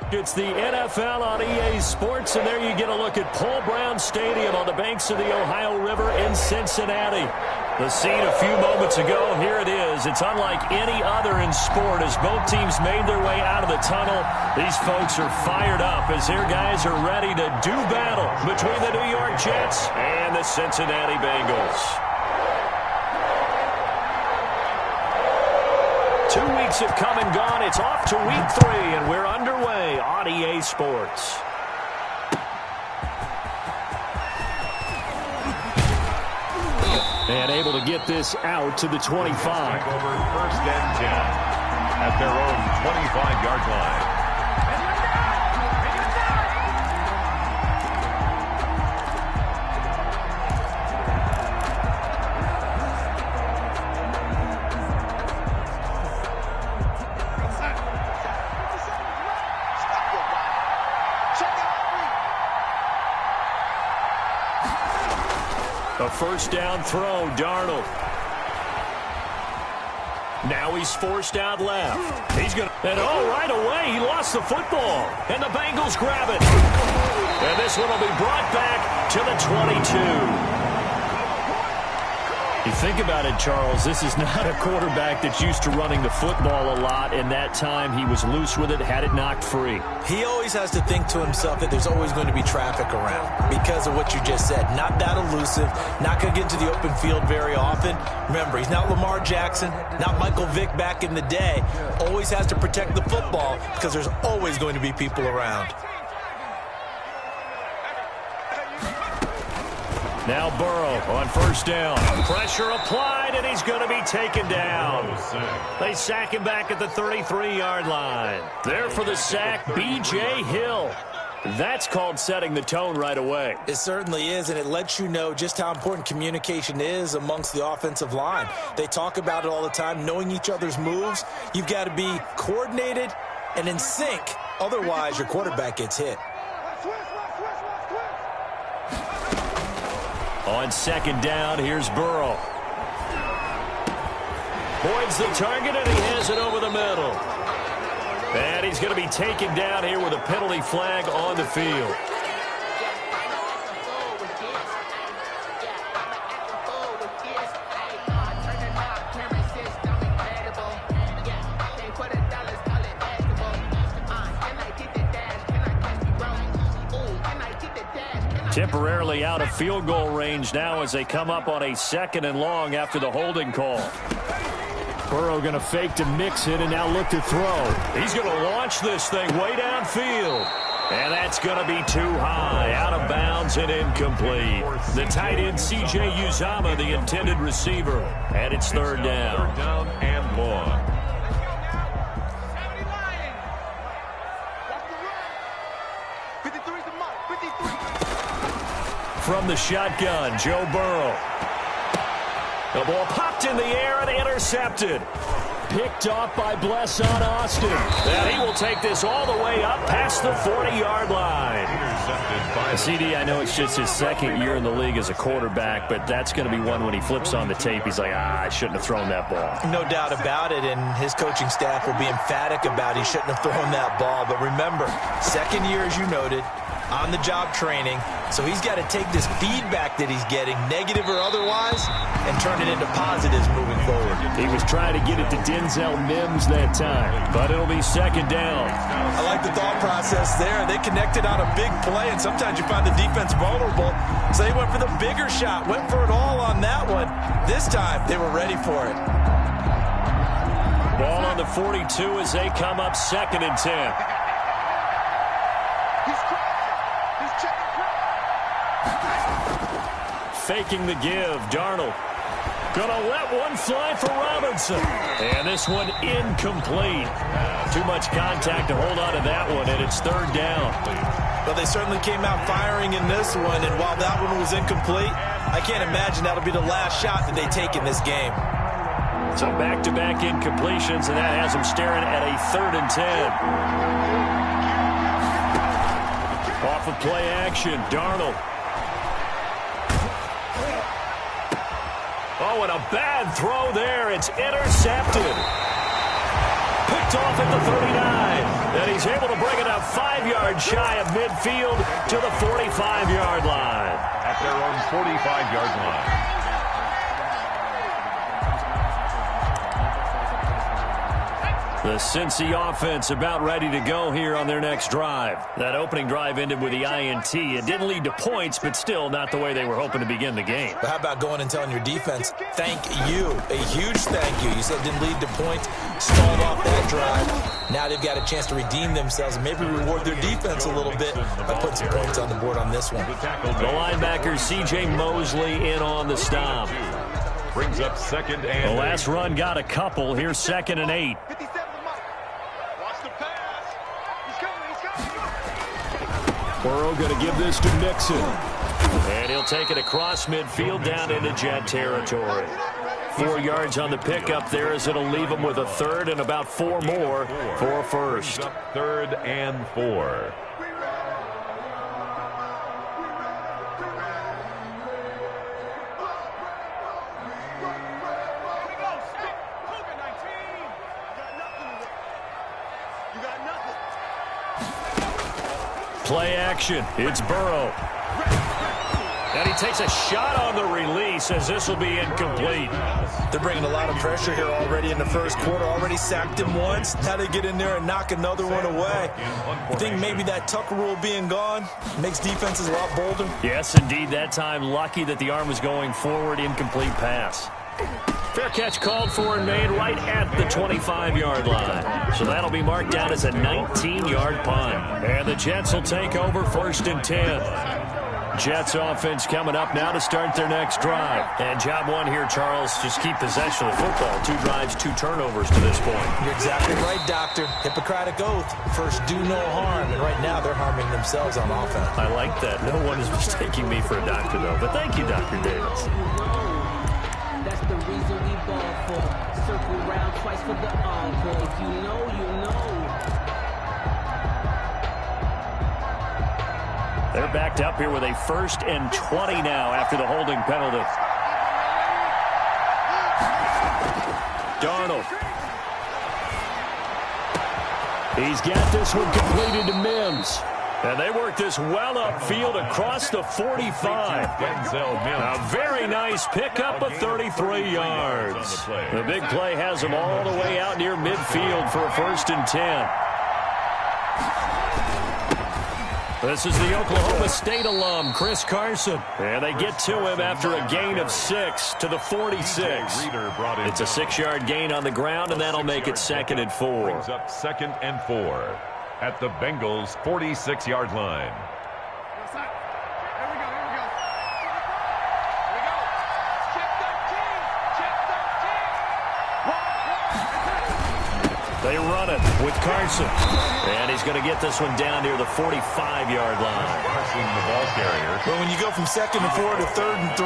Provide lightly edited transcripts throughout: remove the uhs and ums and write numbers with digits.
It's the NFL on EA Sports, and there you get a look at Paul Brown Stadium on the banks of the Ohio River in Cincinnati. The scene a few moments ago, here it is. It's unlike any other in sport as both teams made their way out of the tunnel. These folks are fired up as their guys are ready to do battle between the New York Jets and the Cincinnati Bengals. 2 weeks have come and gone. It's off to week 3, and we're underway on EA Sports. And able to get this out to the 25. Over 1st and 10 at their own 25-yard line. A first down throw, Darnold. Now he's forced out left. He's going to, and right away, he lost the football. And the Bengals grab it. And this one will be brought back to the 22. You think about it, Charles, this is not a quarterback that's used to running the football a lot, and that time he was loose with it, had it knocked free. He always has to think to himself that there's always going to be traffic around because of what you just said. Not that elusive, not going to get into the open field very often. Remember, he's not Lamar Jackson, not Michael Vick back in the day. Always has to protect the football because there's always going to be people around. Now Burrow on first down. Pressure applied, and he's going to be taken down. They sack him back at the 33-yard line. There for the sack, B.J. Hill. That's called setting the tone right away. It certainly is, and it lets you know just how important communication is amongst the offensive line. They talk about it all the time, knowing each other's moves. You've got to be coordinated and in sync. Otherwise, your quarterback gets hit. On second down, here's Burrow. Boyd's the target, and he has it over the middle. And he's going to be taken down here with a penalty flag on the field. Temporarily out of field goal range now as they come up on a 2nd and long after the holding call. Burrow going to fake to mix it and now look to throw. He's going to launch this thing way downfield. And that's going to be too high, out of bounds and incomplete. The tight end, C.J. Uzomah, the intended receiver. And it's 3rd down. 3rd down and long. From the shotgun, Joe Burrow. The ball popped in the air and intercepted. Picked off by Blesson Austin. And he will take this all the way up past the 40-yard line. CD, I know it's just his 2nd year in the league as a quarterback, but that's going to be one when he flips on the tape. He's like, I shouldn't have thrown that ball. No doubt about it, and his coaching staff will be emphatic about he shouldn't have thrown that ball. But remember, 2nd year, as you noted, on-the-job training, so he's got to take this feedback that he's getting, negative or otherwise, and turn it into positives moving forward. He was trying to get it to Denzel Mims that time, but it'll be 2nd down. I like the thought process there. They connected on a big play, and sometimes you find the defense vulnerable, so they went for the bigger shot, went for it all on that one. This time, they were ready for it. Ball on the 42 as they come up 2nd and 10. Faking the give, Darnold. Gonna let one fly for Robinson. And this one incomplete. Too much contact to hold on to that one, and it's 3rd down. Well, they certainly came out firing in this one, and while that one was incomplete, I can't imagine that'll be the last shot that they take in this game. So back-to-back incompletions, and that has them staring at a 3rd and 10. Off of play action, Darnold. Oh, and a bad throw there. It's intercepted. Picked picked off at the 39. And he's able to bring it up 5 yards shy of midfield to the 45-yard line. At their own 45-yard line. The Cincy offense about ready to go here on their next drive. That opening drive ended with the INT. It didn't lead to points, but still not the way they were hoping to begin the game. But how about going and telling your defense, thank you, a huge thank you. You said it didn't lead to points, stalled off that drive. Now they've got a chance to redeem themselves and maybe reward their defense a little bit by putting some points on the board on this one. The linebacker, C.J. Mosley, in on the stop. Brings up 2nd and The last run got a couple. Here's 2nd and 8. Burrow going to give this to Mixon. And he'll take it across midfield down into Jet territory. 4 yards on the pickup there as it'll leave him with a third and about 4 more for a first. 3rd and 4. Play action. It's Burrow. And he takes a shot on the release as this will be incomplete. They're bringing a lot of pressure here already in the first quarter. Already sacked him once. Now they get in there and knock another one away. I think maybe that Tucker rule being gone makes defenses a lot bolder. Yes, indeed. That time lucky that the arm was going forward. Incomplete pass. Fair catch called for and made right at the 25-yard line. So that'll be marked down as a 19-yard punt. And the Jets will take over 1st and 10. Jets offense coming up now to start their next drive. And job one here, Charles, just keep possession of the football. 2 drives, 2 turnovers to this point. You're exactly right, Doctor. Hippocratic oath. First, do no harm. And right now, they're harming themselves on offense. I like that. No one is mistaking me for a doctor, though. But thank you, Dr. Davis. That's the reason we ball for. Circle round twice for the encore. If you know, you know. They're backed up here with a 1st and 20 now after the holding penalty. Darnold. He's got this one completed to Mims. And they work this well upfield across the 45. A very nice pickup of 33 yards. The big play has them all the way out near midfield for a 1st and 10. This is the Oklahoma State alum, Chris Carson. And they get to him after a gain of 6 to the 46. It's a 6-yard gain on the ground, and that'll make it 2nd and 4. Brings up 2nd and 4 at the Bengals' 46-yard line. They run it with Carson. And he's going to get this one down near the 45-yard line. The ball carrier. But when you go from 2nd and 4 to 3rd and 3,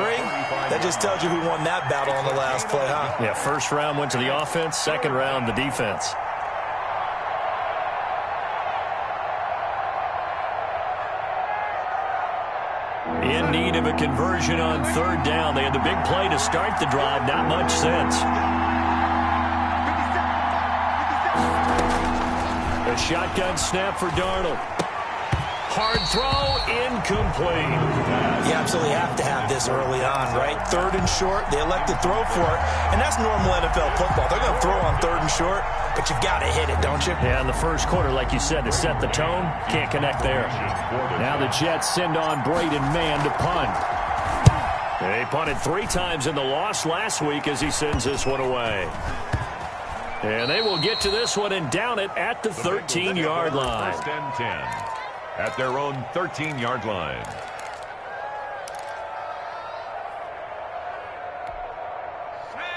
that just tells you who won that battle on the last play, huh? Yeah, 1st round went to the offense, 2nd round the defense. In need of a conversion on 3rd down. They had the big play to start the drive, not much since. A shotgun snap for Darnold. Hard throw, incomplete. You absolutely have to have this early on, right? 3rd and short, they elect to throw for it, and that's normal NFL football. They're going to throw on 3rd and short, but you've got to hit it, don't you? Yeah, in the first quarter, like you said, to set the tone, can't connect there. Now the Jets send on Braden Mann to punt. They punted 3 times in the loss last week as he sends this one away. And they will get to this one and down it at the 13-yard line. 1st and 10 at their own 13-yard line.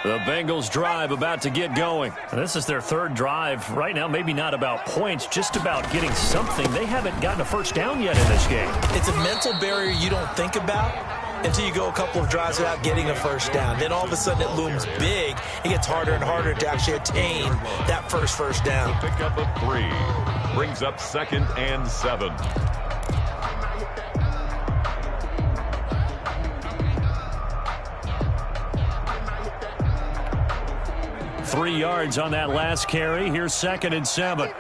The Bengals drive about to get going. This is their 3rd drive. Right now, maybe not about points, just about getting something. They haven't gotten a 1st down yet in this game. It's a mental barrier you don't think about until you go a couple of drives without getting a 1st down. Then all of a sudden it looms big. It gets harder and harder to actually attain that first down. Pick up of 3. Brings up 2nd and 7. 3 yards on that last carry. Here's 2nd and 7.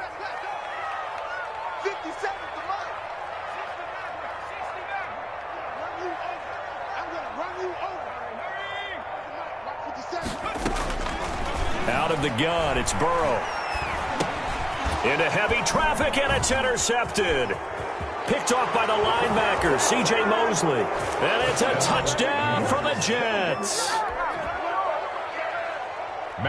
Out of the gun, it's Burrow. Into heavy traffic, and it's intercepted. Picked off by the linebacker, C.J. Mosley. And it's a touchdown for the Jets.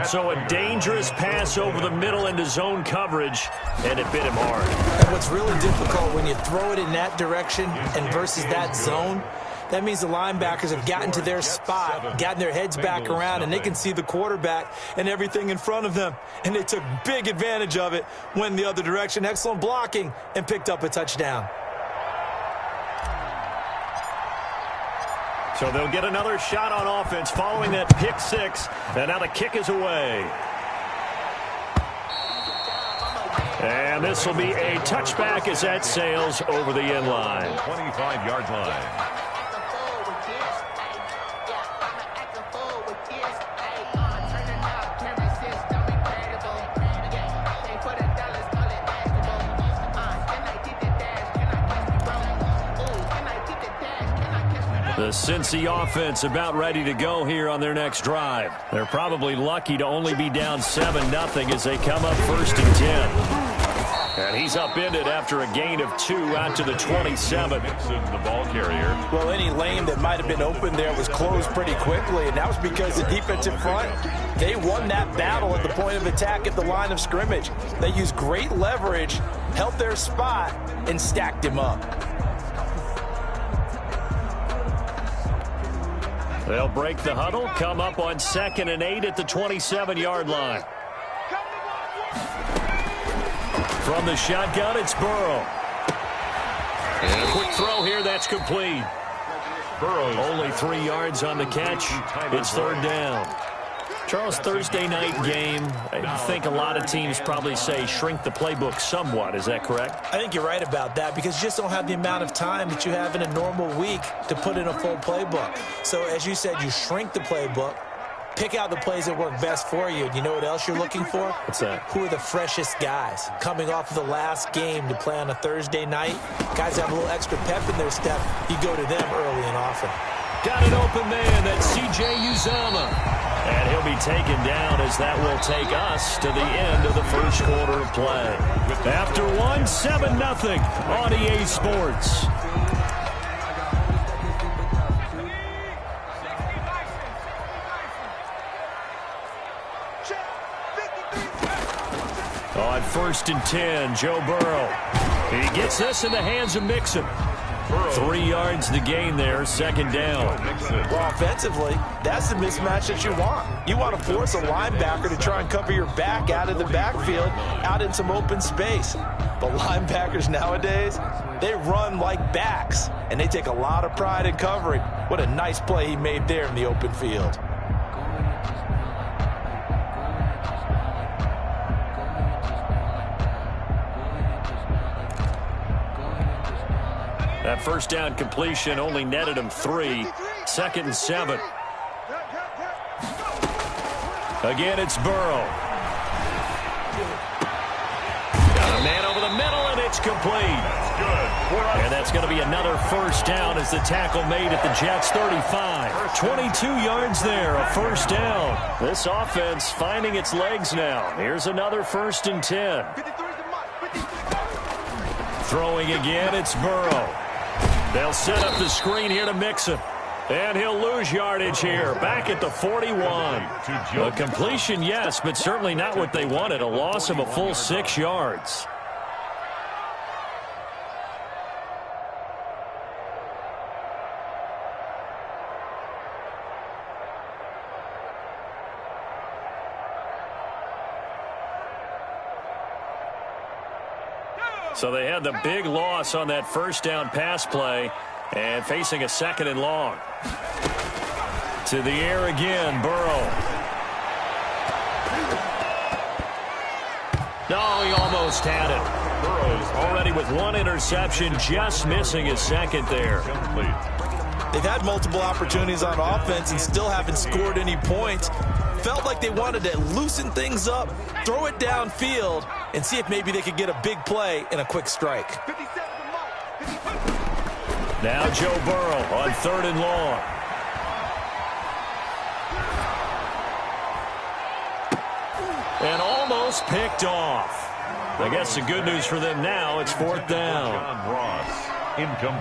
So a dangerous pass over the middle into zone coverage, and it bit him hard. And what's really difficult when you throw it in that direction and versus that zone, that means the linebackers have gotten to their spot, gotten their heads back around, and they can see the quarterback and everything in front of them. And they took big advantage of it, went the other direction, excellent blocking, and picked up a touchdown. So they'll get another shot on offense following that pick six, and now the kick is away. And this will be a touchback as that sails over the end line. 25-yard line. The Cincy offense about ready to go here on their next drive. They're probably lucky to only be down 7-0 as they come up 1st and 10. And he's upended after a gain of 2 out to the 27. The ball carrier. Well, any lane that might have been open there was closed pretty quickly, and that was because the defensive front, they won that battle at the point of attack at the line of scrimmage. They used great leverage, held their spot, and stacked him up. They'll break the huddle, come up on 2nd and 8 at the 27-yard line. From the shotgun, it's Burrow. And a quick throw here, that's complete. Burrow. Only 3 yards on the catch. It's 3rd down. Charles, Thursday night game, I think a lot of teams probably say shrink the playbook somewhat. Is that correct? I think you're right about that because you just don't have the amount of time that you have in a normal week to put in a full playbook. So, as you said, you shrink the playbook, pick out the plays that work best for you. And you know what else you're looking for? What's that? Who are the freshest guys coming off of the last game to play on a Thursday night? Guys that have a little extra pep in their step, you go to them early and often. Got an open man, that's C.J. Uzomah. And he'll be taken down as that will take us to the end of the first quarter of play. After 7-0 on EA Sports. On 1st and 10, Joe Burrow. He gets this in the hands of Mixon. 3 yards the gain there, 2nd down. Well, offensively, that's the mismatch that you want. You want to force a linebacker to try and cover your back out of the backfield, out in some open space. But linebackers nowadays, they run like backs, and they take a lot of pride in covering. What a nice play he made there in the open field. That 1st down completion only netted him 3. 2nd and 7. Again, it's Burrow. Got a man over the middle, and it's complete. And that's going to be another 1st down as the tackle made at the Jets' 35. 22 yards there, a 1st down. This offense finding its legs now. Here's another 1st and 10. Throwing again, it's Burrow. They'll set up the screen here to Mixon. And he'll lose yardage here, back at the 41. A completion, yes, but certainly not what they wanted. A loss of a full 6 yards. So they had the big loss on that 1st down pass play and facing a 2nd and long. To the air again, Burrow. No, he almost had it. Burrow's already with 1 interception, just missing his 2nd there. They've had multiple opportunities on offense and still haven't scored any points. felt like they wanted to loosen things up, throw it downfield, and see if maybe they could get a big play and a quick strike. Now Joe Burrow on 3rd and long. And almost picked off. I guess the good news for them now, it's 4th down.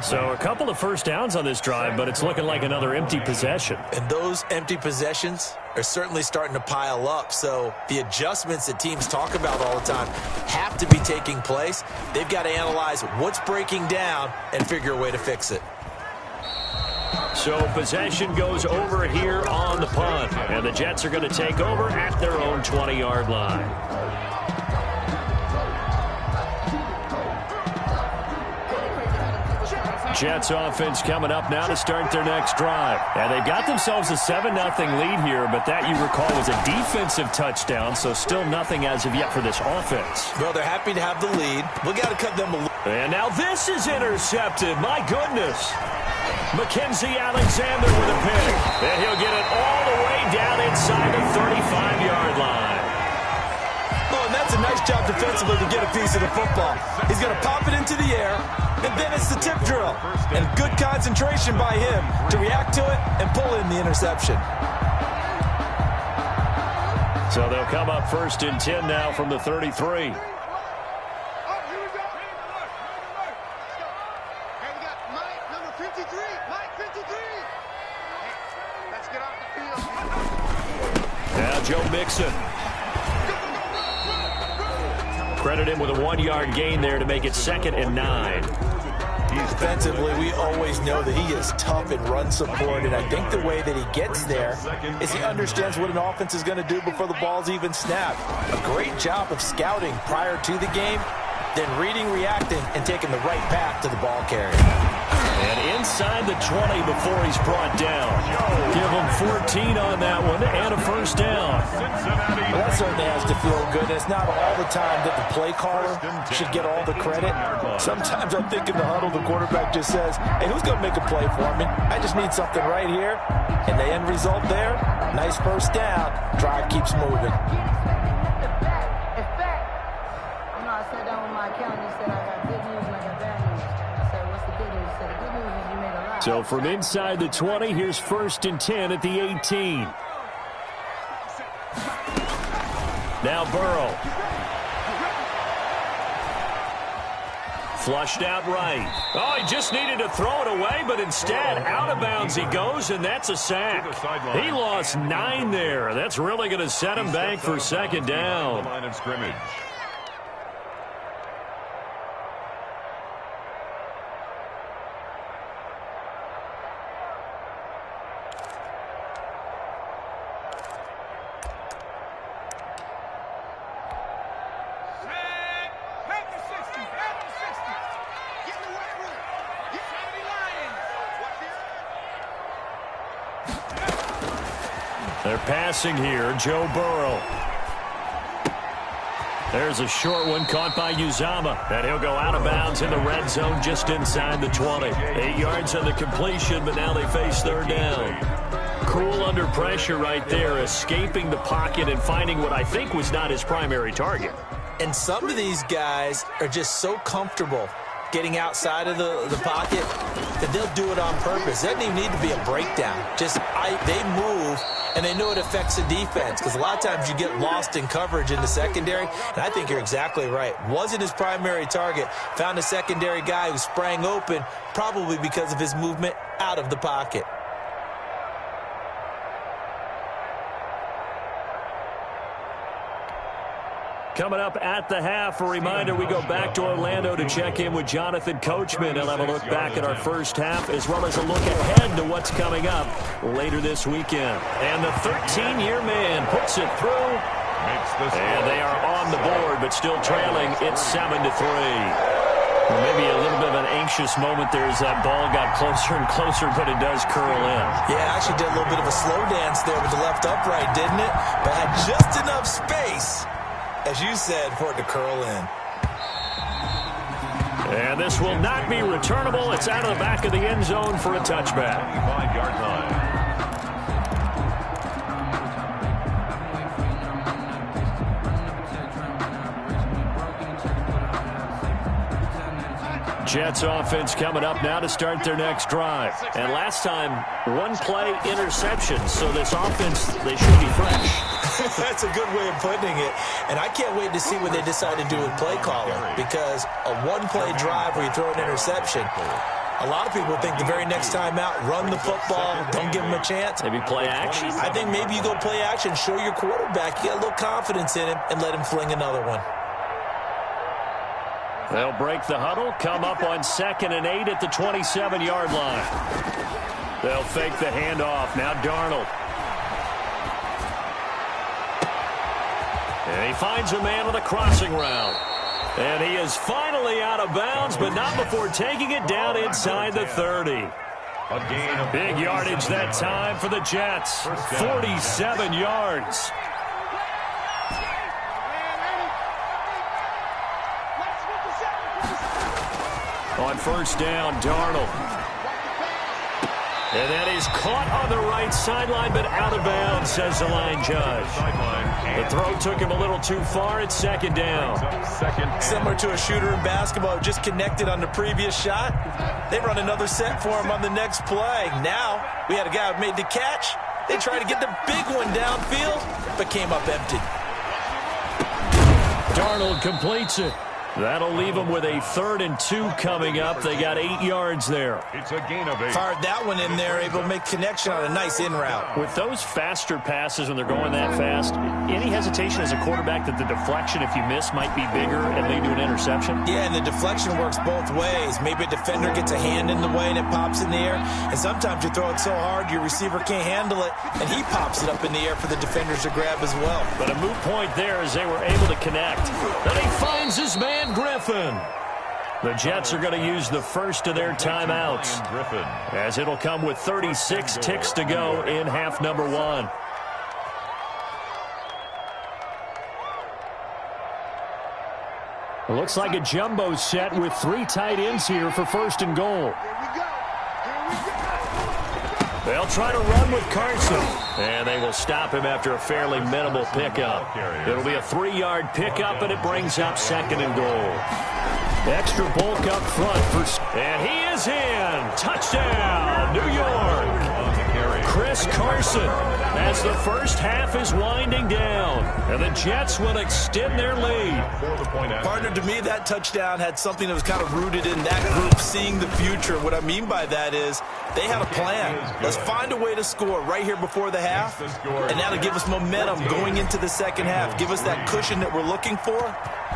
So a couple of first downs on this drive, but it's looking like another empty possession. And those empty possessions are certainly starting to pile up. So the adjustments that teams talk about all the time have to be taking place. They've got to analyze what's breaking down and figure a way to fix it. So possession goes over here on the punt. And the Jets are going to take over at their own 20-yard line. Jets offense coming up now to start their next drive. And they've got themselves a 7-0 lead here, but that, you recall, was a defensive touchdown, so still nothing as of yet for this offense. Well, they're happy to have the lead. We got to cut them a little. And now this is intercepted. My goodness. Mackenzie Alexander with a pick. And he'll get it all the way down inside the 35-yard line. Oh, and that's a nice job defensively to get a piece of the football. He's going to pop it into the air, and then it's the tip drill. And good concentration by him to react to it and pull in the interception. So they'll come up 1st and 10 now from the 33. Now Joe Mixon. Credit him with a 1-yard gain there to make it 2nd and 9. Defensively, we always know that he is tough in run support, and I think the way that he gets there is he understands what an offense is going to do before the ball's even snapped. A great job of scouting prior to the game, then reading, reacting, and taking the right path to the ball carrier. And inside the 20 before he's brought down. Give him 14 on that one and a 1st down. Well, that certainly has to feel good. It's not all the time that the play caller should get all the credit. Sometimes I think in the huddle, the quarterback just says, hey, who's going to make a play for me? I just need something right here. And the end result there, nice 1st down. Drive keeps moving. So from inside the 20, here's 1st and 10 at the 18. Now Burrow. Flushed out right. Oh, he just needed to throw it away, but instead, out of bounds he goes, and that's a sack. He lost 9 there. That's really going to set him back for 2nd down. Line of scrimmage. They're passing here, Joe Burrow. There's a short one caught by Uzama, and he'll go out of bounds in the red zone just inside the 20. 8 yards on the completion, but now they face 3rd down. Cool under pressure right there, escaping the pocket and finding what I think was not his primary target. And some of these guys are just so comfortable getting outside of the pocket that they'll do it on purpose. It doesn't even need to be a breakdown. Just they move, and they know it affects the defense, because a lot of times you get lost in coverage in the secondary, and I think you're exactly right. Wasn't his primary target. Found a secondary guy who sprang open, probably because of his movement out of the pocket. Coming up at the half, a reminder, we go back to Orlando to check in with Jonathan Coachman. He'll have a look back at our first half, as well as a look ahead to what's coming up later this weekend. And the 13-year man puts it through. And they are on the board, but still trailing. It's 7-3. Well, maybe a little bit of an anxious moment there as that ball got closer and closer, but it does curl in. Yeah, actually did a little bit of a slow dance there with the left upright, didn't it? But had just enough space, as you said, for it to curl in. And this will not be returnable. It's out of the back of the end zone for a touchback. 25-yard line. Jets offense coming up now to start their next drive. And last time, one play interception. So this offense, they should be fresh. That's a good way of putting it. And I can't wait to see what they decide to do with play calling, because a one-play drive where you throw an interception, a lot of people think the very next time out, run the football, don't give them a chance. Maybe play action? I think maybe you go play action, show your quarterback you got a little confidence in him, and let him fling another one. They'll break the huddle, come up on 2nd and 8 at the 27-yard line. They'll fake the handoff. Now Darnold. And he finds a man on the crossing route. And he is finally out of bounds, but not before taking it down inside the 30. Big yardage that time for the Jets. 47 yards. On first down, Darnold. And that is caught on the right sideline, but out of bounds, says the line judge. The throw took him a little too far. It's 2nd down. Similar to a shooter in basketball, just connected on the previous shot. They run another set for him on the next play. Now, we had a guy who made the catch. They tried to get the big one downfield, but came up empty. Darnold completes it. That'll leave them with a 3rd and 2 coming up. They got 8 yards there. It's a gain of 8. Fired that one in there, able to make connection on a nice in route. With those faster passes when they're going that fast, any hesitation as a quarterback that the deflection, if you miss, might be bigger and lead to an interception? Yeah, and the deflection works both ways. Maybe a defender gets a hand in the way and it pops in the air. And sometimes you throw it so hard your receiver can't handle it, and he pops it up in the air for the defenders to grab as well. But a moot point there as they were able to connect. Then he finds his man Griffin. The Jets are going to use the first of their timeouts, as it'll come with 36 ticks to go in half number 1. It looks like a jumbo set with 3 tight ends here for 1st and goal. They'll try to run with Carson, and they will stop him after a fairly minimal pickup. It'll be a 3-yard pickup, and it brings up 2nd and goal. Extra bulk up front, and he is in. Touchdown, New York. Chris Carson, as the first half is winding down, and the Jets will extend their lead. Partner, to me, that touchdown had something that was kind of rooted in that group seeing the future. What I mean by that is they had a plan. Let's find a way to score right here before the half, and that'll give us momentum going into the second half, give us that cushion that we're looking for.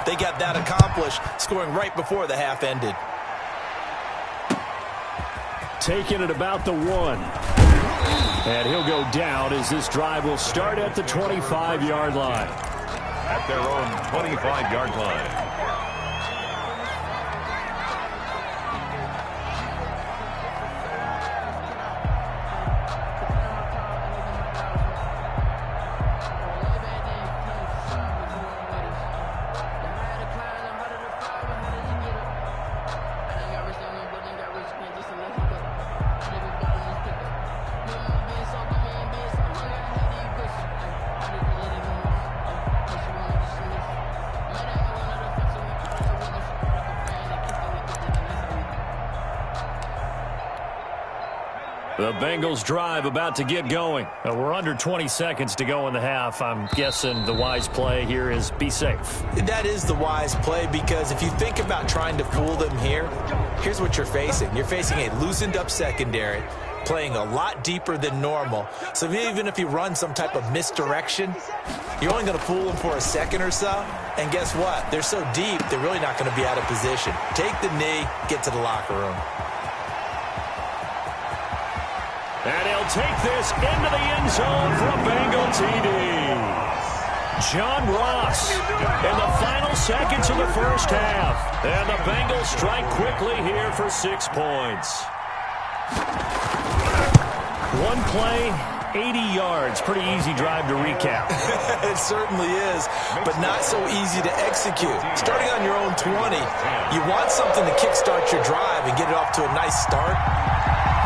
They got that accomplished, scoring right before the half ended. Taking it about the 1. And he'll go down as this drive will start at the 25-yard line. At their own 25-yard line. The Bengals drive about to get going. We're under 20 seconds to go in the half. I'm guessing the wise play here is be safe. That is the wise play, because if you think about trying to fool them here, here's what you're facing. You're facing a loosened up secondary, playing a lot deeper than normal. So even if you run some type of misdirection, you're only going to fool them for a second or so. And guess what? They're so deep, they're really not going to be out of position. Take the knee, get to the locker room. And he'll take this into the end zone for a Bengal TD. John Ross in the final seconds of the first half. And the Bengals strike quickly here for 6 points. One play, 80 yards. Pretty easy drive to recap. It certainly is, but not so easy to execute. Starting on your own 20, you want something to kickstart your drive and get it off to a nice start.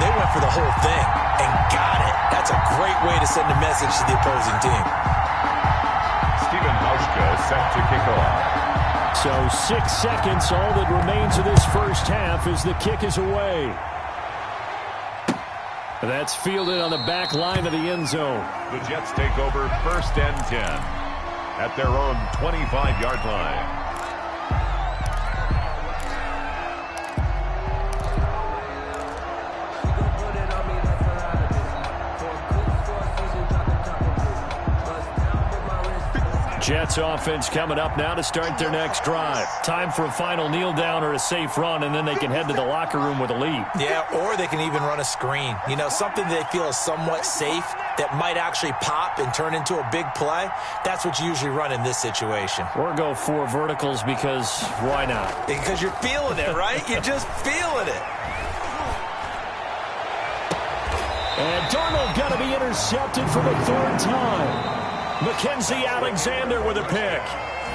They went for the whole thing and got it. That's a great way to send a message to the opposing team. Stephen Hauschka set to kick off. So 6 seconds, all that remains of this first half as the kick is away. That's fielded on the back line of the end zone. The Jets take over 1st and 10 at their own 25-yard line. Jets offense coming up now to start their next drive. Time for a final kneel down or a safe run, and then they can head to the locker room with a lead. Yeah, or they can even run a screen. You know, something they feel is somewhat safe that might actually pop and turn into a big play. That's what you usually run in this situation. Or go 4 verticals because why not? Because you're feeling it, right? You're just feeling it. And Darnold got to be intercepted for the 3rd time. Mackenzie Alexander with a pick.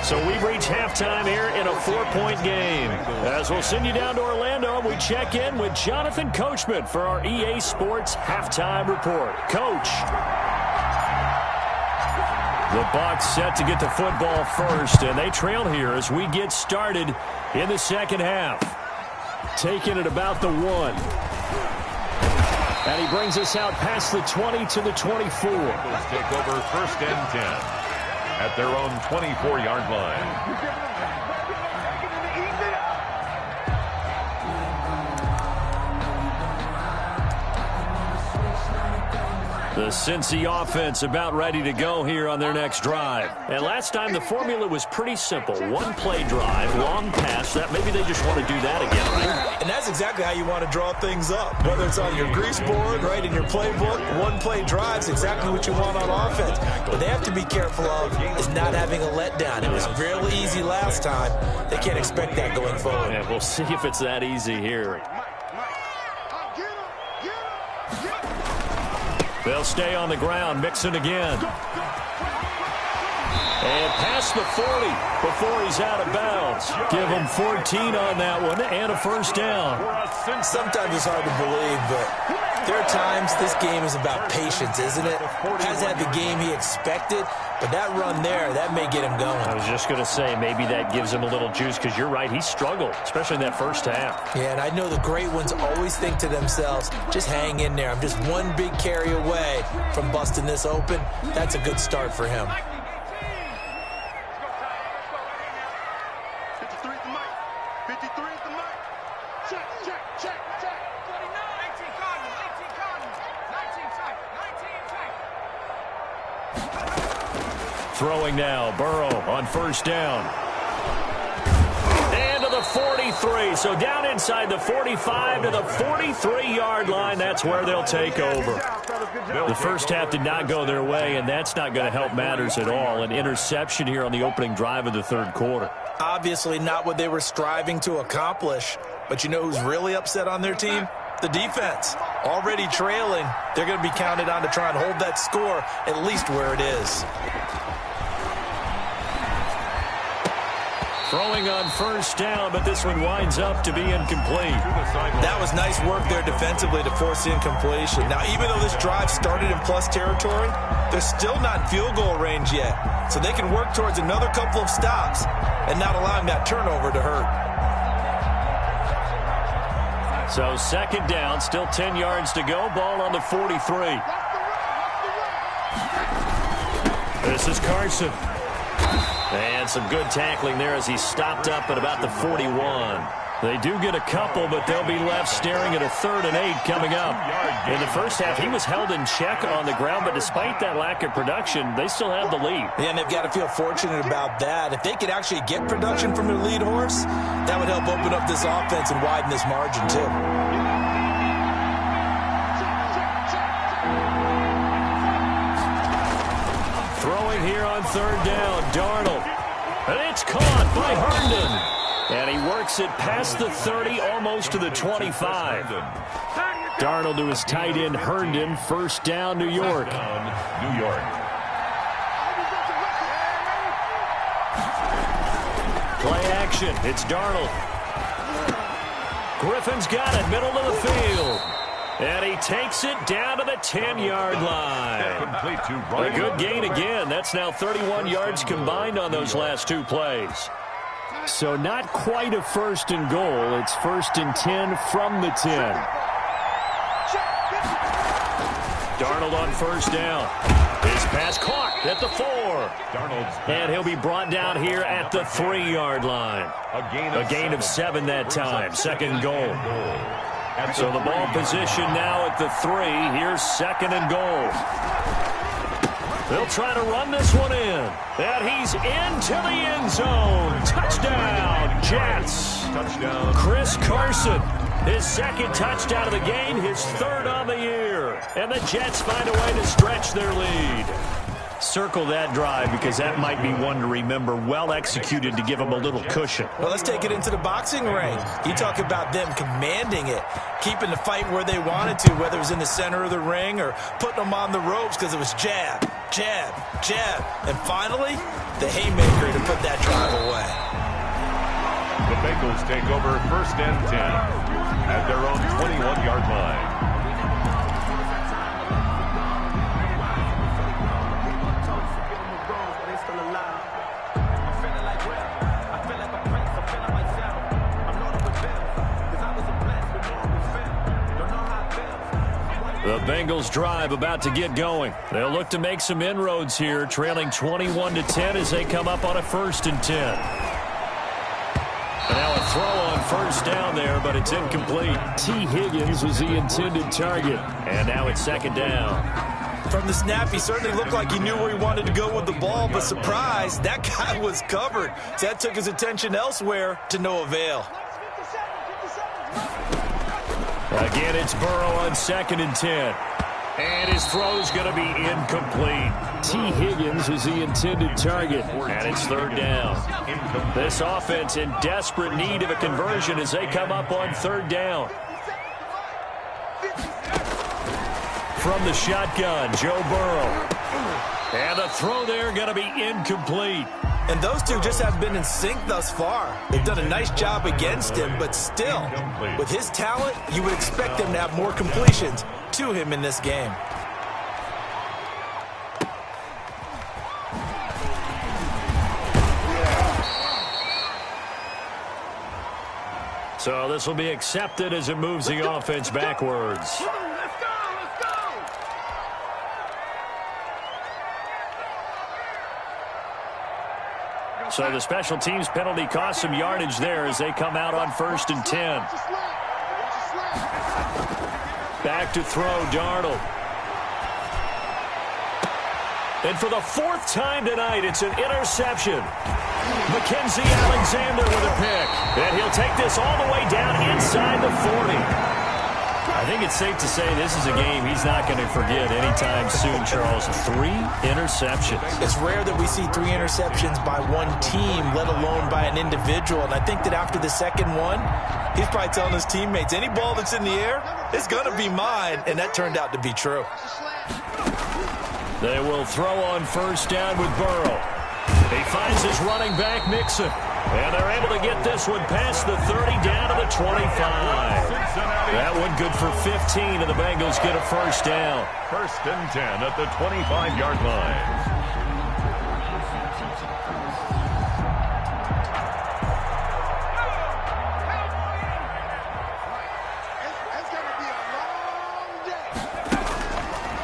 So we've reached halftime here in a 4-point game. As we'll send you down to Orlando, we check in with Jonathan Coachman for our EA Sports Halftime Report. Coach. The Bucs set to get the football first, and they trail here as we get started in the second half. Taking it about the 1. And he brings us out past the 20 to the 24. Let's take over 1st and 10 at their own 24-yard line. The Cincy offense about ready to go here on their next drive. And last time the formula was pretty simple. 1-play drive, long pass. That maybe they just want to do that again, right? And that's exactly how you want to draw things up. Whether it's on your grease board, right, in your playbook, 1-play drives, exactly what you want on offense. What they have to be careful of is not having a letdown. It was real easy last time. They can't expect that going forward. Yeah, we'll see if it's that easy here. They'll stay on the ground, Mixon again. And past the 40 before he's out of bounds. Give him 14 on that one and a first down. Sometimes it's hard to believe, but there are times this game is about patience, isn't it? Hasn't had the game he expected, but that run there, that may get him going. I was just going to say, maybe that gives him a little juice because you're right, he struggled, especially in that first half. Yeah, and I know the great ones always think to themselves, just hang in there. I'm just one big carry away from busting this open. That's a good start for him. Throwing now, Burrow on first down. And to the 43. So down inside the 45 to the 43-yard line. That's where they'll take over. The first half did not go their way, and that's not going to help matters at all. An interception here on the opening drive of the 3rd quarter. Obviously not what they were striving to accomplish. But you know who's really upset on their team? The defense. Already trailing. They're going to be counted on to try and hold that score at least where it is. Throwing on first down, but this one winds up to be incomplete. That was nice work there defensively to force the incompletion. Now, even though this drive started in plus territory, they're still not in field goal range yet. So they can work towards another couple of stops and not allowing that turnover to hurt. So second down, still 10 yards to go. Ball on the 43. This is Carson. And some good tackling there as he stopped up at about the 41. They do get a couple, but they'll be left staring at a 3rd and 8 coming up. In the first half, he was held in check on the ground, but despite that lack of production, they still have the lead. Yeah, and they've got to feel fortunate about that. If they could actually get production from their lead horse, that would help open up this offense and widen this margin too. Throwing here on 3rd down, Darnold. And it's caught by Herndon. And he works it past the 30, almost to the 25. Darnold to his tight end, Herndon. First down, New York. New York. Play action. It's Darnold. Griffin's got it, middle of the field. And he takes it down to the 10-yard line. A good gain again. That's now 31 yards combined on those last 2 plays. So not quite a 1st and goal. It's 1st and 10 from the 10. Darnold on 1st down. His pass caught at the 4. And he'll be brought down here at the 3-yard line. A gain of 7 that time. 2nd goal. So the ball position now at the 3. Here's 2nd and goal. They'll try to run this one in. And he's into the end zone. Touchdown, Jets. Touchdown. Chris Carson. His 2nd touchdown of the game, his 3rd on the year. And the Jets find a way to stretch their lead. Circle that drive because that might be one to remember. Well executed to give them a little cushion. Well, let's take it into the boxing ring. You talk about them commanding it, keeping the fight where they wanted to, whether it was in the center of the ring or putting them on the ropes because it was jab, jab, jab. And finally, the haymaker to put that drive away. The Bengals take over 1st and 10 at their own 21-yard line. The Bengals drive about to get going. They'll look to make some inroads here, trailing 21-10 as they come up on a 1st and 10. And now a throw on 1st down there, but it's incomplete. T. Higgins was the intended target. And now it's 2nd down. From the snap, he certainly looked like he knew where he wanted to go with the ball, but surprise, that guy was covered. So that took his attention elsewhere to no avail. Again, it's Burrow on 2nd and 10. And his throw's going to be incomplete. T. Higgins was the intended target. And it's 3rd down. This offense in desperate need of a conversion as they come up on 3rd down. From the shotgun, Joe Burrow. And the throw there going to be incomplete. And those two just have been in sync thus far. They've done a nice job against him, but still, with his talent, you would expect them to have more completions to him in this game. So this will be accepted as it moves the offense backwards. So the special teams penalty cost some yardage there as they come out on 1st and 10. Back to throw, Darnold. And for the 4th time tonight, it's an interception. Mackenzie Alexander with a pick. And he'll take this all the way down inside the 40. I think it's safe to say this is a game he's not going to forget anytime soon, Charles. 3 interceptions. It's rare that we see 3 interceptions by one team, let alone by an individual. And I think that after the 2nd one, he's probably telling his teammates, any ball that's in the air, it's going to be mine. And that turned out to be true. They will throw on 1st down with Burrow. He finds his running back, Mixon. And they're able to get this one past the 30 down to the 25. That one good for 15, and the Bengals get a 1st down. 1st and 10 at the 25-yard line.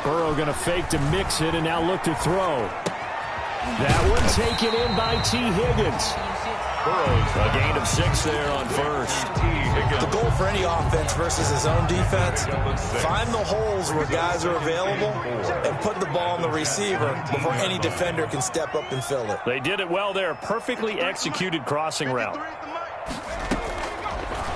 Burrow going to fake to mix it and now look to throw. That one taken in by T. Higgins. A gain of 6 there on 1st. The goal for any offense versus his own defense, find the holes where guys are available and put the ball on the receiver before any defender can step up and fill it. They did it well there. Perfectly executed crossing route.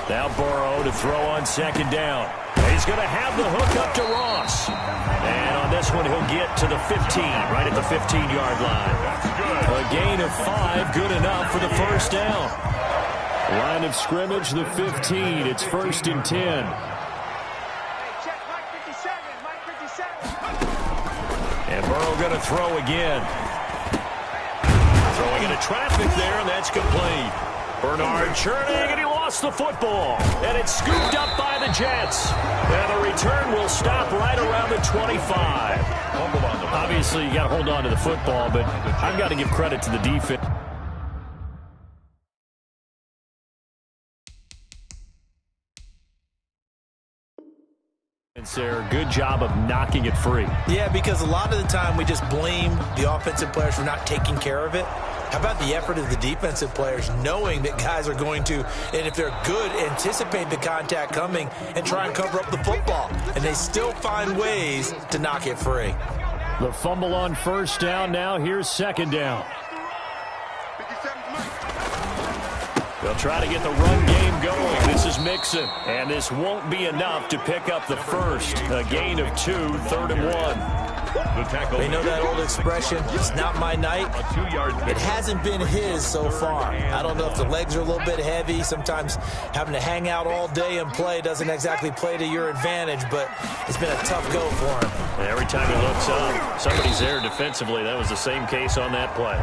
Now Burrow to throw on 2nd down. He's going to have the hook up to Ross. And on this one, he'll get to the 15, right at the 15-yard line. A gain of 5, good enough for the 1st down. Line of scrimmage, the 15. It's 1st and 10. And Burrow going to throw again. Throwing into traffic there, and that's complete. Bernard churning, and he lost the football. And it's scooped up by the Jets. And the return will stop right around the 25. Obviously, you got to hold on to the football, but I've got to give credit to the defense. There, good job of knocking it free. Yeah, because a lot of the time we just blame the offensive players for not taking care of it. How about the effort of the defensive players knowing that guys are going to, and if they're good, anticipate the contact coming and try and cover up the football. And they still find ways to knock it free. The fumble on first down. Now here's second down. They'll try to get the run game going. This is Mixon. And this won't be enough to pick up the first. A gain of 2, 3rd and 1. They know that old expression, it's not my night. It hasn't been his so far. I don't know if the legs are a little bit heavy. Sometimes having to hang out all day and play doesn't exactly play to your advantage, but it's been a tough go for him. And every time he looks up, somebody's there defensively. That was the same case on that play.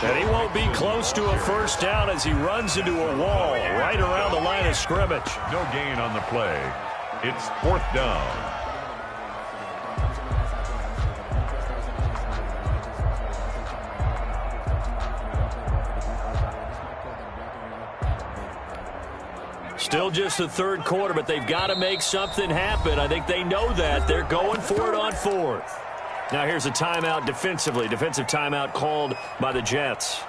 And he won't be close to a first down as he runs into a wall right around the line of scrimmage. No gain on the play. It's 4th down. Still just the third quarter, but they've got to make something happen. I think they know that. They're going for it on 4th. Now here's a timeout defensively. Defensive timeout called by the Jets.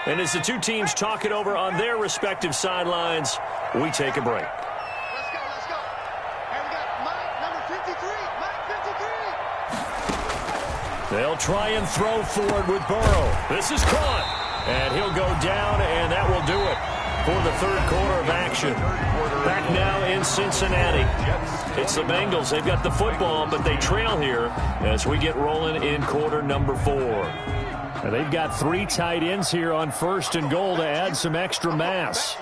And as the two teams talk it over on their respective sidelines, we take a break. Let's go, let's go. And we got Mike, number 53. Mike 53. They'll try and throw for it with Burrow. This is caught. And he'll go down, and that will do it for the third quarter of action. Back now in Cincinnati. It's the Bengals. They've got the football, but they trail here as we get rolling in quarter number 4. And they've got 3 tight ends here on 1st and goal to add some extra mass.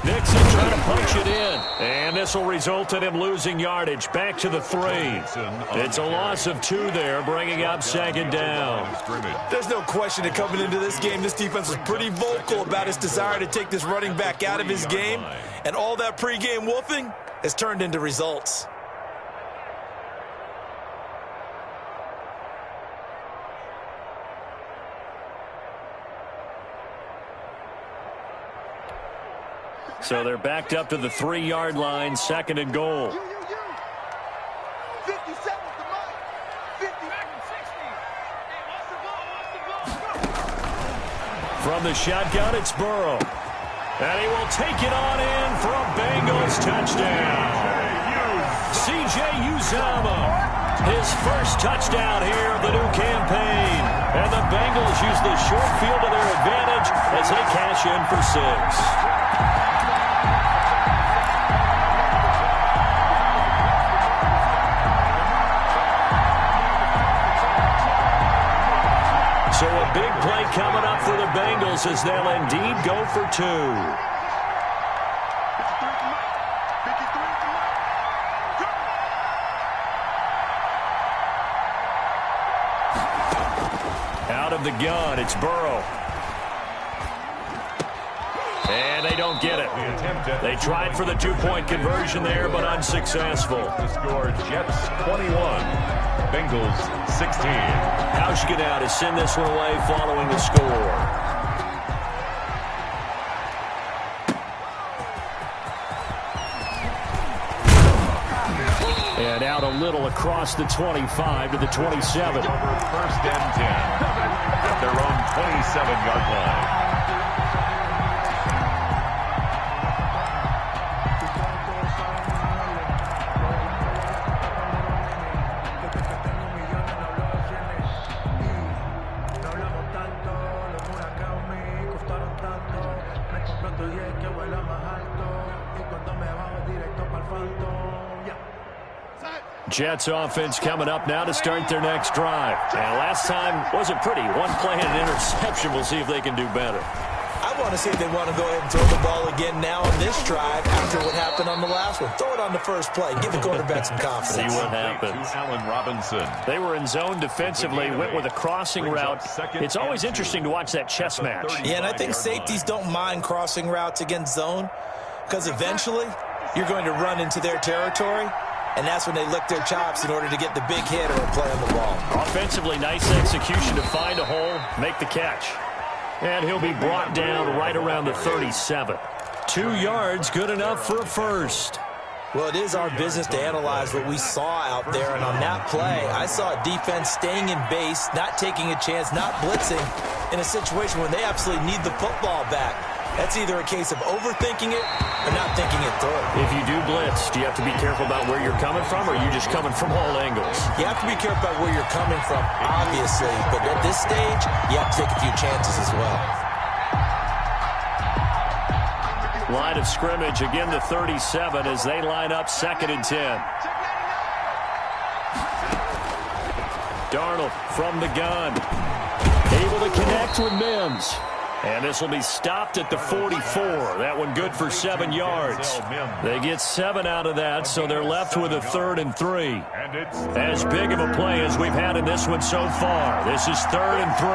Nixon trying to punch it in. And this will result in him losing yardage. Back to the 3. It's a loss of 2 there, bringing up 2nd down. There's no question that coming into this game, this defense was pretty vocal about its desire to take this running back out of his game. And all that pregame wolfing has turned into results. So they're backed up to the 3-yard line, 2nd and goal. 57 to Mike. 50. From the shotgun, it's Burrow. And he will take it on in for a Bengals touchdown. C.J. Uzomah, his first touchdown here of the new campaign. And the Bengals use the short field to their advantage as they cash in for 6. So a big play coming up for the Bengals as they'll indeed go for 2. Out of the gun, it's Burrow. And they don't get it. They tried for the 2-point conversion there, but unsuccessful. The score, Jets 21, Bengals 16. Hauschka now to send this one away following the score. And out a little across the 25 to the 27. Over 1st and 10 at their own 27-yard line. Jets offense coming up now to start their next drive. And last time wasn't pretty. 1 play and an interception. We'll see if they can do better. I want to see if they want to go ahead and throw the ball again now on this drive after what happened on the last one. Throw it on the first play. Give the quarterback some confidence. See what happens. Allen Robinson. They were in zone defensively, went with a crossing route. It's always interesting to watch that chess match. Yeah, and I think safeties don't mind crossing routes against zone because eventually you're going to run into their territory. And that's when they lick their chops in order to get the big hit or a play on the ball. Offensively, nice execution to find a hole, make the catch. And he'll be brought down right around the 37. 2 yards, good enough for a first. Well, it is our business to analyze what we saw out there, and on that play, I saw a defense staying in base, not taking a chance, not blitzing, in a situation where they absolutely need the football back. That's either a case of overthinking it or not thinking it through. If you do blitz, do you have to be careful about where you're coming from, or are you just coming from all angles? You have to be careful about where you're coming from, obviously, but at this stage, you have to take a few chances as well. Line of scrimmage, again the 37 as they line up 2nd and 10. Darnold from the gun. Able to connect with Mims. And this will be stopped at the 44. That one good for 7 yards. They get 7 out of that, so they're left with a 3rd and 3. As big of a play as we've had in this one so far. This is 3rd and 3.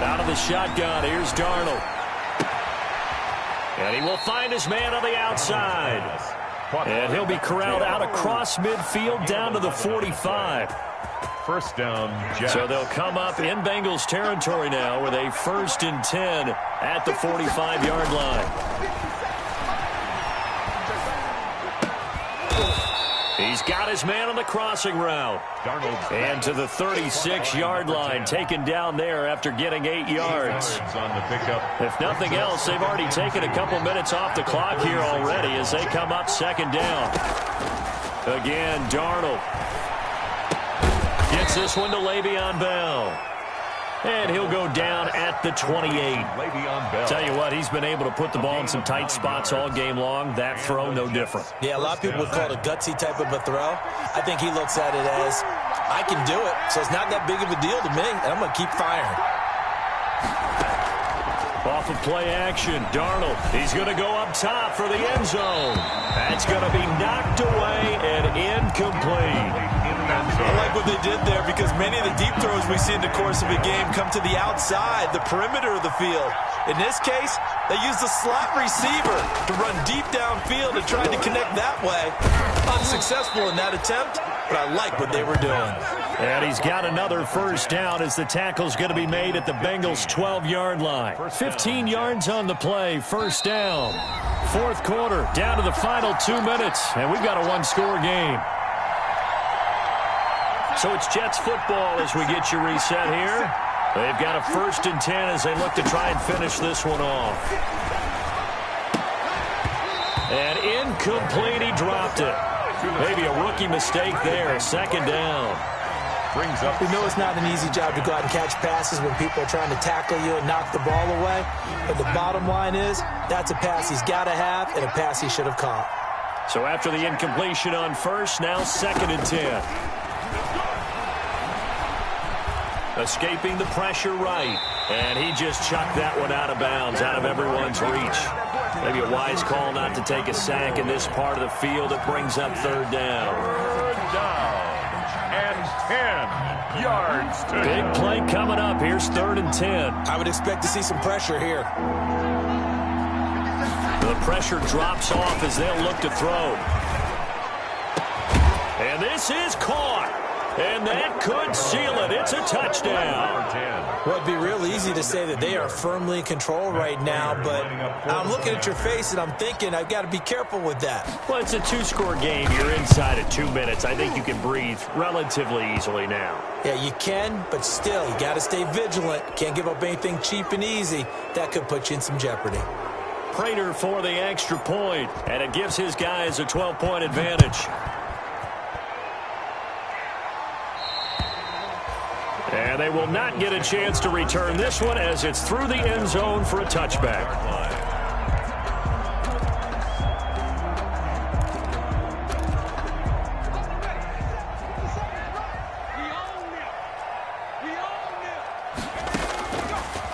Out of the shotgun, here's Darnold. And he will find his man on the outside. And he'll be corralled out across midfield down to the 45. First down, Jets. So they'll come up in Bengals territory now with a 1st and 10 at the 45-yard line. He's got his man on the crossing route. And to the 36-yard line, taken down there after getting 8 yards. On the pickup. If nothing else, they've already taken a couple minutes off the clock here already as they come up 2nd down. Again, Darnold gets this one to Le'Veon Bell. And he'll go down at the 28. Le'Veon Bell. Tell you what, he's been able to put the ball in some tight spots all game long. That throw, no different. Yeah, a lot of people would call it a gutsy type of a throw. I think he looks at it as, I can do it, so it's not that big of a deal to me, and I'm going to keep firing. Off of play action, Darnold. He's going to go up top for the end zone. That's going to be knocked away and incomplete. I like what they did there because many of the deep throws we see in the course of a game come to the outside, the perimeter of the field. In this case, they used the slot receiver to run deep downfield and tried to connect that way. Unsuccessful in that attempt, but I like what they were doing. And he's got another first down as the tackle's going to be made at the Bengals' 12-yard line. 15 yards on the play, first down. 4th quarter, down to the final 2 minutes, and we've got a 1-score game. So it's Jets football as we get you reset here. They've got a 1st and 10 as they look to try and finish this one off. And incomplete, he dropped it. Maybe a rookie mistake there, 2nd down. Brings up. We know it's not an easy job to go out and catch passes when people are trying to tackle you and knock the ball away. But the bottom line is, that's a pass he's got to have and a pass he should have caught. So after the incompletion on first, now 2nd and 10. Escaping the pressure right. And he just chucked that one out of bounds, out of everyone's reach. Maybe a wise call not to take a sack in this part of the field. It brings up 3rd down. 3rd down and 10 yards. Big play coming up. Here's 3rd and 10. I would expect to see some pressure here. The pressure drops off as they'll look to throw. And this is caught. And that could seal it. It's a touchdown. Well, it'd be real easy to say that they are firmly in control right now, but I'm looking at your face and I'm thinking I've got to be careful with that. Well, it's a 2-score game. You're inside of 2 minutes. I think you can breathe relatively easily now. Yeah, you can, but still, you got to stay vigilant. Can't give up anything cheap and easy. That could put you in some jeopardy. Prater for the extra point, and it gives his guys a 12-point advantage. And they will not get a chance to return this one as it's through the end zone for a touchback.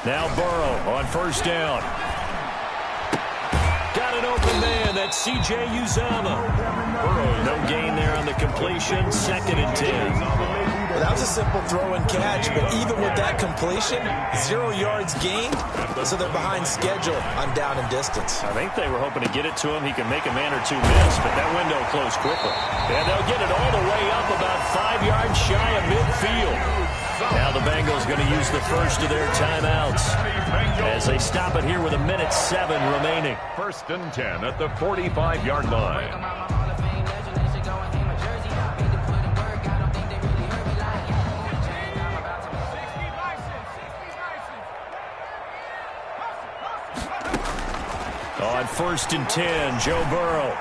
Now Burrow on first down. Got an open man. That's C.J. Uzomah. Burrow, no gain there on the completion. 2nd and 10. Well, that was a simple throw and catch, but even with that completion, 0 yards gained, so they're behind schedule on down and distance. I think they were hoping to get it to him. He can make a man or two miss, but that window closed quickly. And they'll get it all the way up about 5 yards shy of midfield. Now the Bengals going to use the first of their timeouts as they stop it here with 1:07 remaining. 1st and 10 at the 45-yard line. On 1st and 10, Joe Burrow.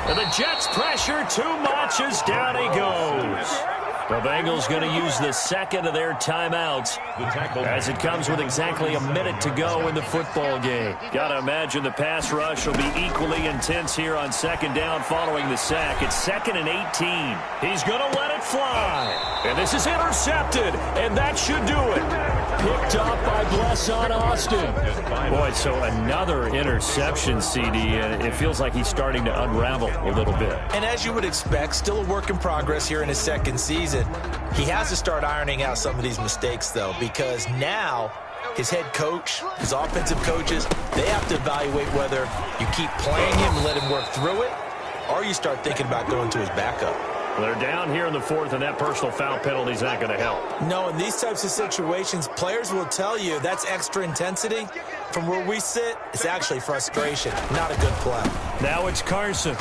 And the Jets pressure too much as down he goes. The Bengals going to use the second of their timeouts as it comes with exactly 1 minute to go in the football game. Got to imagine the pass rush will be equally intense here on 2nd down following the sack. It's 2nd and 18. He's going to let it fly. And this is intercepted, and that should do it. Picked up by Blesson Austin. Boy, so another interception, CD, and it feels like he's starting to unravel a little bit. And as you would expect, still a work in progress here in his 2nd season. He has to start ironing out some of these mistakes, though, because now his head coach, his offensive coaches, they have to evaluate whether you keep playing him and let him work through it, or you start thinking about going to his backup. They're down here in the 4th, and that personal foul penalty is not going to help. No, in these types of situations, players will tell you that's extra intensity. From where we sit, it's actually frustration, not a good play. Now it's Carson.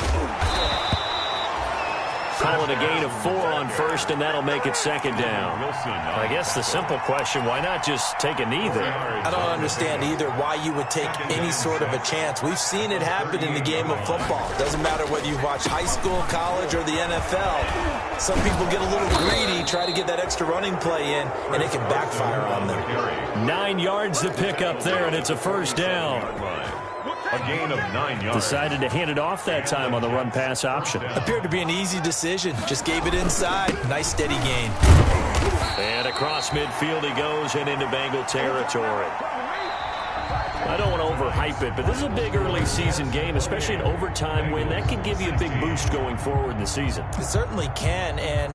Call it a gain of 4 on 1st, and that'll make it 2nd down. I guess the simple question, why not just take a knee there? I don't understand either why you would take any sort of a chance. We've seen it happen in the game of football. Doesn't matter whether you've watched high school, college, or the NFL. Some people get a little greedy, try to get that extra running play in, and it can backfire on them. 9 yards to pick up there, and it's a 1st down. A gain of 9 yards. Decided to hand it off that time on the run-pass option. Appeared to be an easy decision. Just gave it inside. Nice steady gain. And across midfield he goes and into Bengal territory. I don't want to overhype it, but this is a big early season game, especially an overtime win. That could give you a big boost going forward in the season. It certainly can, and